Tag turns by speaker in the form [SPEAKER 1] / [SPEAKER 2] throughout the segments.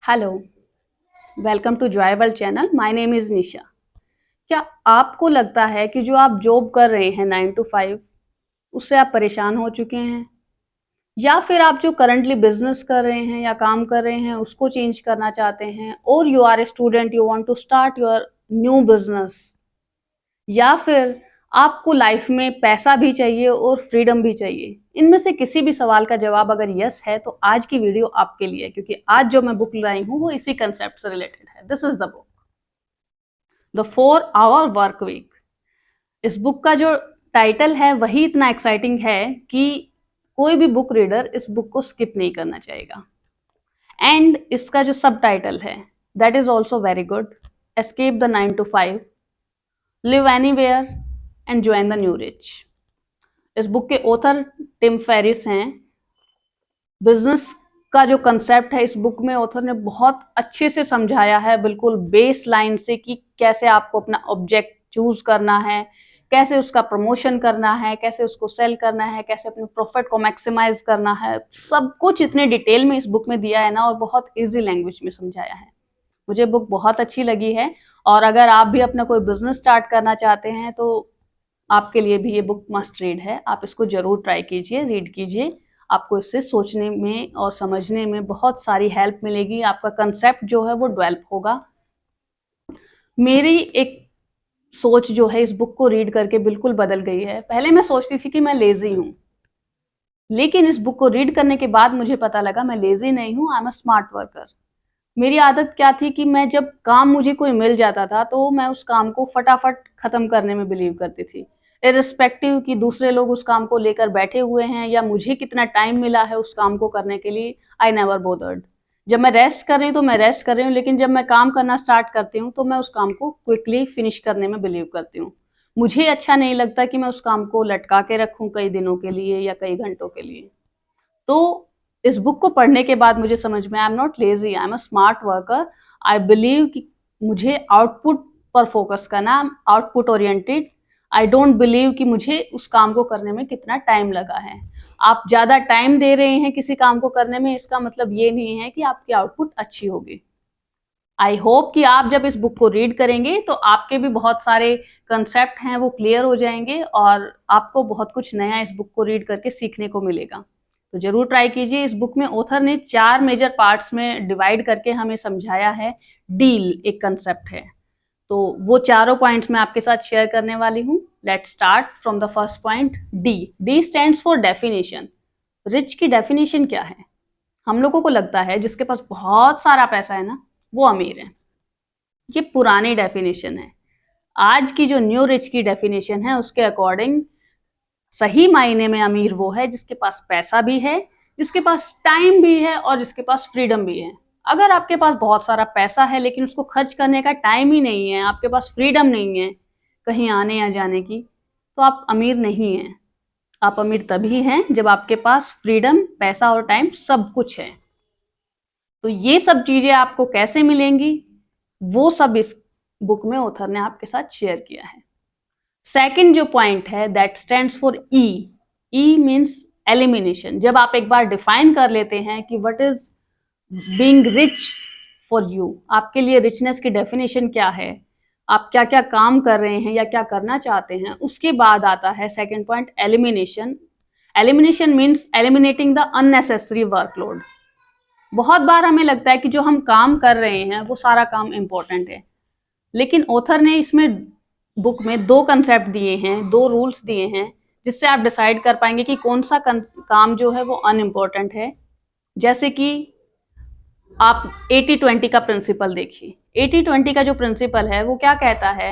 [SPEAKER 1] Hello, welcome to Joyable channel. My name is Nisha. क्या आपको लगता है कि जो आप जॉब कर रहे हैं 9 टू 5 उससे आप परेशान हो चुके हैं? या फिर आप जो करंटली बिज़नेस कर रहे हैं या काम कर रहे हैं उसको चेंज करना चाहते हैं और you are a student, you want to start your new business, या फिर आपको लाइफ में पैसा भी चाहिए और फ्रीडम भी चाहिए? इनमें से किसी भी सवाल का जवाब अगर यस है तो आज की वीडियो आपके लिए है, क्योंकि आज जो मैं बुक लाई हूँ वो इसी कंसेप्ट से रिलेटेड है। This is the book, the 4 hour work week. इस बुक का जो टाइटल है वही इतना एक्साइटिंग है कि कोई भी बुक रीडर इस बुक को स्किप नहीं करना चाहेगा। एंड इसका जो सब टाइटल है that is also very good, escape the 9 to 5, live anywhere and join the new rich. इस बुक के ऑथर टिम फेरिस हैं। बिजनेस का जो कंसेप्ट है इस बुक में ऑथर ने बहुत अच्छे से समझाया है, बिल्कुल बेस लाइन से, कि कैसे आपको अपना ऑब्जेक्ट चूज करना है, कैसे उसका प्रमोशन करना है, कैसे उसको सेल करना है, कैसे अपने प्रॉफिट को मैक्सिमाइज करना है। सब कुछ इतने डिटेल में इस बुक में दिया है ना, और बहुत इजी लैंग्वेज में समझाया है। मुझे बुक बहुत अच्छी लगी है। और अगर आप भी अपना कोई बिजनेस स्टार्ट करना चाहते हैं तो आपके लिए भी ये बुक मस्ट रीड है। आप इसको जरूर ट्राई कीजिए, रीड कीजिए। आपको इससे सोचने में और समझने में बहुत सारी हेल्प मिलेगी। आपका कंसेप्ट जो है वो डेवलप होगा। मेरी एक सोच जो है इस बुक को रीड करके बिल्कुल बदल गई है। पहले मैं सोचती थी कि मैं लेजी हूँ, लेकिन इस बुक को रीड करने के बाद मुझे पता लगा मैं लेजी नहीं हूँ, I am a smart worker. मेरी आदत क्या थी कि मैं जब काम मुझे कोई मिल जाता था तो मैं उस काम को फटाफट खत्म करने में बिलीव करती थी, इरिस्पेक्टिव कि दूसरे लोग उस काम को लेकर बैठे हुए हैं या मुझे कितना टाइम मिला है उस काम को करने के लिए। I never bothered. जब मैं रेस्ट कर रही हूँ तो मैं रेस्ट कर रही हूँ, लेकिन जब मैं काम करना स्टार्ट करती हूँ तो मैं उस काम को क्विकली फिनिश करने में बिलीव करती हूँ। मुझे अच्छा नहीं लगता कि मैं उस काम को लटका के रखूँ कई दिनों के लिए या कई घंटों के लिए। तो इस बुक को पढ़ने के बाद मुझे समझ में, I am not lazy, I am a smart worker. I believe कि मुझे आउटपुट पर फोकस करना, output oriented. I don't believe कि मुझे उस काम को करने में कितना टाइम लगा है। आप ज़्यादा टाइम दे रहे हैं किसी काम को करने में, इसका मतलब ये नहीं है कि आपकी आउटपुट अच्छी होगी। आई होप कि आप जब इस बुक को रीड करेंगे तो आपके भी बहुत सारे कंसेप्ट हैं वो क्लियर हो जाएंगे और आपको बहुत कुछ नया इस बुक को रीड करके सीखने को मिलेगा। तो जरूर ट्राई कीजिए। इस बुक में ऑथर ने 4 मेजर पार्ट्स में डिवाइड करके हमें समझाया है। डील एक कंसेप्ट है, तो वो चारों पॉइंट्स मैं आपके साथ शेयर करने वाली हूँ। Let's start from the first point, D. D stands for definition. Rich की डेफिनेशन क्या है? हम लोगों को लगता है जिसके पास बहुत सारा पैसा है ना वो अमीर है। ये पुरानी डेफिनेशन है। आज की जो न्यू रिच की डेफिनेशन है उसके अकॉर्डिंग सही मायने में अमीर वो है जिसके पास पैसा भी है, जिसके पास टाइम भी है और जिसके पास फ्रीडम भी है। अगर आपके पास बहुत सारा पैसा है लेकिन उसको खर्च करने का टाइम ही नहीं है, आपके पास फ्रीडम नहीं है कहीं आने या जाने की, तो आप अमीर नहीं हैं। आप अमीर तभी हैं जब आपके पास फ्रीडम, पैसा और टाइम सब कुछ है। तो ये सब चीजें आपको कैसे मिलेंगी वो सब इस बुक में ऑथर ने आपके साथ शेयर किया है। सेकंड जो पॉइंट है that stands for E. E means elimination. जब आप एक बार डिफाइन कर लेते हैं कि what is being rich for you, आपके लिए रिचनेस की डेफिनेशन क्या है, आप क्या क्या काम कर रहे हैं या क्या करना चाहते हैं, उसके बाद आता है second point, elimination. Elimination means eliminating the unnecessary workload. बहुत बार हमें लगता है कि जो हम काम कर रहे हैं वो सारा काम इंपॉर्टेंट है, लेकिन ऑथर ने इसमें बुक में 2 कंसेप्ट दिए हैं, 2 रूल्स दिए हैं, जिससे आप डिसाइड कर पाएंगे कि कौन सा काम जो है वो अनइम्पोर्टेंट है। जैसे कि आप 80-20 का प्रिंसिपल देखिए। 80-20 का जो प्रिंसिपल है वो क्या कहता है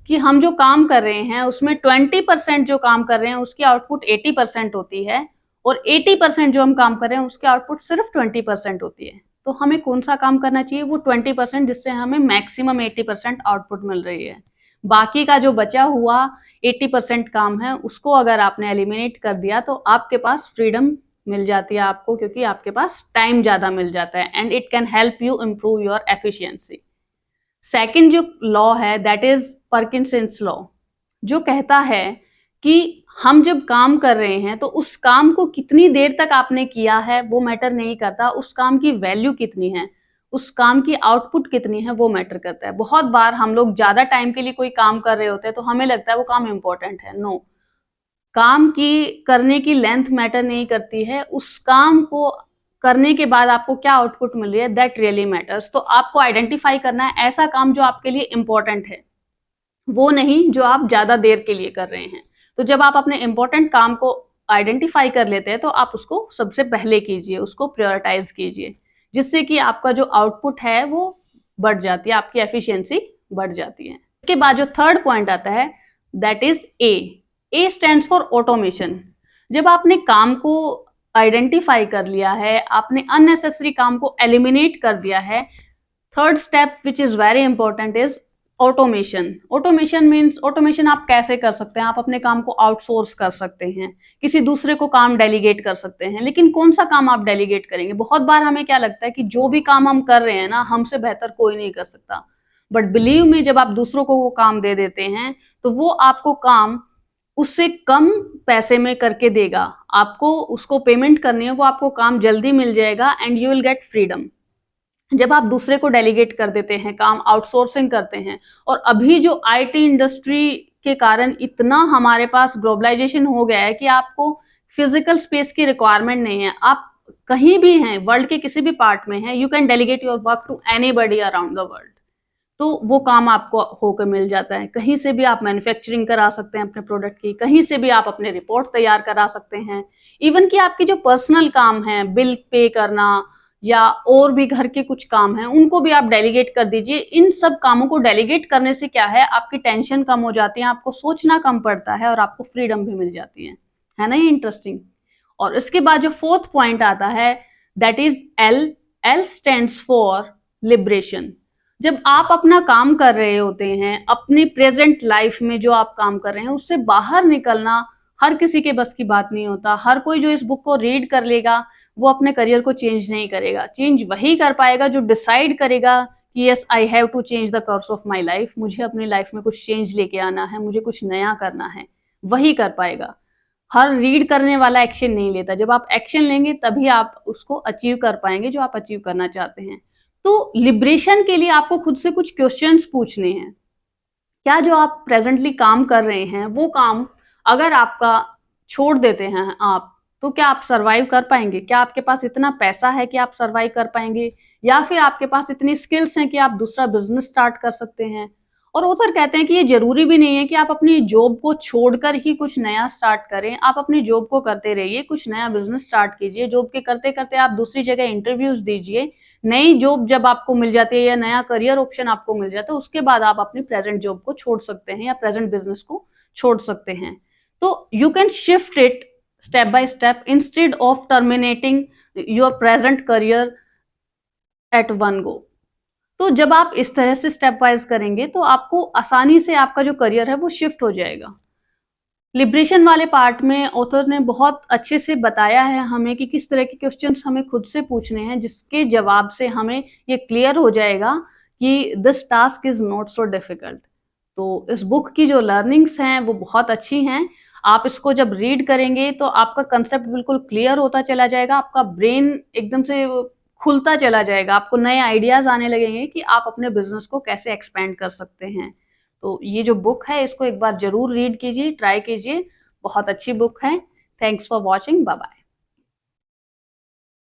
[SPEAKER 1] कि हम जो काम कर रहे हैं उसमें 20% जो काम कर रहे हैं उसकी आउटपुट 80% होती है, और 80% जो हम काम कर रहे हैं उसकी आउटपुट सिर्फ 20% होती है। तो हमें कौन सा काम करना चाहिए? वो 20% जिससे हमें मैक्सिमम 80% आउटपुट मिल रही है। बाकी का जो बचा हुआ 80% काम है उसको अगर आपने एलिमिनेट कर दिया तो आपके पास फ्रीडम मिल जाती है आपको, क्योंकि आपके पास टाइम ज्यादा मिल जाता है and it can help you improve your efficiency. Second जो लॉ है दैट इज पार्किंसंस लॉ, जो कहता है कि हम जब काम कर रहे हैं तो उस काम को कितनी देर तक आपने किया है वो मैटर नहीं करता, उस काम की वैल्यू कितनी है उस काम की आउटपुट कितनी है वो मैटर करता है। बहुत बार हम लोग ज़्यादा टाइम के लिए कोई काम कर रहे होते हैं तो हमें लगता है वो काम इम्पोर्टेंट है। नो, काम की करने की लेंथ मैटर नहीं करती है, उस काम को करने के बाद आपको क्या आउटपुट मिल रही है दैट रियली मैटर्स। तो आपको आइडेंटिफाई करना है ऐसा काम जो आपके लिए इम्पोर्टेंट है, वो नहीं जो आप ज़्यादा देर के लिए कर रहे हैं। तो जब आप अपने इम्पोर्टेंट काम को आइडेंटिफाई कर लेते हैं तो आप उसको सबसे पहले कीजिए, उसको प्रायोरिटाइज़ कीजिए, जिससे कि आपका जो आउटपुट है वो बढ़ जाती है, आपकी एफिशिएंसी बढ़ जाती है। इसके बाद जो थर्ड पॉइंट आता है that is a. A stands for automation. जब आपने काम को आइडेंटिफाई कर लिया है, आपने अननेसेसरी काम को एलिमिनेट कर दिया है, third step which is very important is automation. Automation means automation आप कैसे कर सकते हैं? आप अपने काम को आउटसोर्स कर सकते हैं, किसी दूसरे को काम डेलीगेट कर सकते हैं। लेकिन कौन सा काम आप डेलीगेट करेंगे? बहुत बार हमें क्या लगता है कि जो भी काम हम कर रहे हैं ना, हमसे बेहतर कोई नहीं कर सकता। बट बिलीव मी, जब आप दूसरों को वो काम दे देते हैं तो वो आपको काम उससे कम पैसे में करके देगा। आपको उसको पेमेंट करनी है, वो आपको काम जल्दी मिल जाएगा and you will get freedom. जब आप दूसरे को डेलीगेट कर देते हैं, काम आउटसोर्सिंग करते हैं, और अभी जो आईटी इंडस्ट्री के कारण इतना हमारे पास ग्लोबलाइजेशन हो गया है कि आपको फिजिकल स्पेस की रिक्वायरमेंट नहीं है। आप कहीं भी हैं, वर्ल्ड के किसी भी पार्ट में हैं, you can delegate your work to anybody around the world. तो वो काम आपको होकर मिल जाता है। कहीं से भी आप मैन्युफैक्चरिंग करा सकते हैं अपने प्रोडक्ट की, कहीं से भी आप अपने रिपोर्ट तैयार करा सकते हैं। इवन कि आपकी जो पर्सनल काम है, बिल पे करना या और भी घर के कुछ काम हैं, उनको भी आप डेलीगेट कर दीजिए। इन सब कामों को डेलीगेट करने से क्या है, आपकी टेंशन कम हो जाती है, आपको सोचना कम पड़ता है और आपको फ्रीडम भी मिल जाती है ना? ये इंटरेस्टिंग। और इसके बाद जो फोर्थ पॉइंट आता है that is L. L stands for liberation. जब आप अपना काम कर रहे होते हैं, अपनी प्रेजेंट लाइफ में जो आप काम कर रहे हैं उससे बाहर निकलना हर किसी के बस की बात नहीं होता। हर कोई जो इस बुक को रीड कर लेगा वो अपने करियर को चेंज नहीं करेगा। चेंज वही कर पाएगा जो डिसाइड करेगा कि yes I have to change the course of my life. मुझे अपनी लाइफ में कुछ चेंज लेके आना है, मुझे कुछ नया करना है, वही कर पाएगा। हर रीड करने वाला एक्शन नहीं लेता। जब आप एक्शन लेंगे तभी आप उसको अचीव कर पाएंगे जो आप अचीव करना चाहते हैं। तो लिबरेशन के लिए आपको खुद से कुछ क्वेश्चंस पूछने हैं। क्या जो आप प्रेजेंटली काम कर रहे हैं वो काम अगर आपका छोड़ देते हैं आप, तो क्या आप सरवाइव कर पाएंगे? क्या आपके पास इतना पैसा है कि आप सरवाइव कर पाएंगे, या फिर आपके पास इतनी स्किल्स हैं कि आप दूसरा बिजनेस स्टार्ट कर सकते हैं? और ऑथर कहते हैं कि ये जरूरी भी नहीं है कि आप अपनी जॉब को छोड़कर ही कुछ नया स्टार्ट करें। आप अपनी जॉब को करते रहिए, कुछ नया बिजनेस स्टार्ट कीजिए, जॉब के करते करते आप दूसरी जगह इंटरव्यूज दीजिए। नई जॉब जब आपको मिल जाती है या नया करियर ऑप्शन आपको मिल जाता है, उसके बाद आप अपनी प्रेजेंट जॉब को छोड़ सकते हैं या प्रेजेंट बिजनेस को छोड़ सकते हैं। तो you can shift it step by step instead of terminating your present career at one go. तो जब आप इस तरह से स्टेप वाइज करेंगे तो आपको आसानी से आपका जो करियर है वो शिफ्ट हो जाएगा। लिबरेशन वाले पार्ट में ऑथर ने बहुत अच्छे से बताया है हमें कि किस तरह के क्वेश्चंस हमें खुद से पूछने हैं, जिसके जवाब से हमें ये क्लियर हो जाएगा कि this task is not so difficult. तो इस बुक की जो लर्निंग्स हैं वो बहुत अच्छी हैं। आप इसको जब रीड करेंगे तो आपका कंसेप्ट बिल्कुल क्लियर होता चला जाएगा, आपका ब्रेन एकदम से खुलता चला जाएगा, आपको नए आइडियाज आने लगेंगे कि आप अपने बिजनेस को कैसे एक्सपेंड कर सकते हैं। तो ये जो बुक है इसको एक बार जरूर रीड कीजिए, ट्राई कीजिए, बहुत अच्छी बुक है। Thanks for watching, bye bye.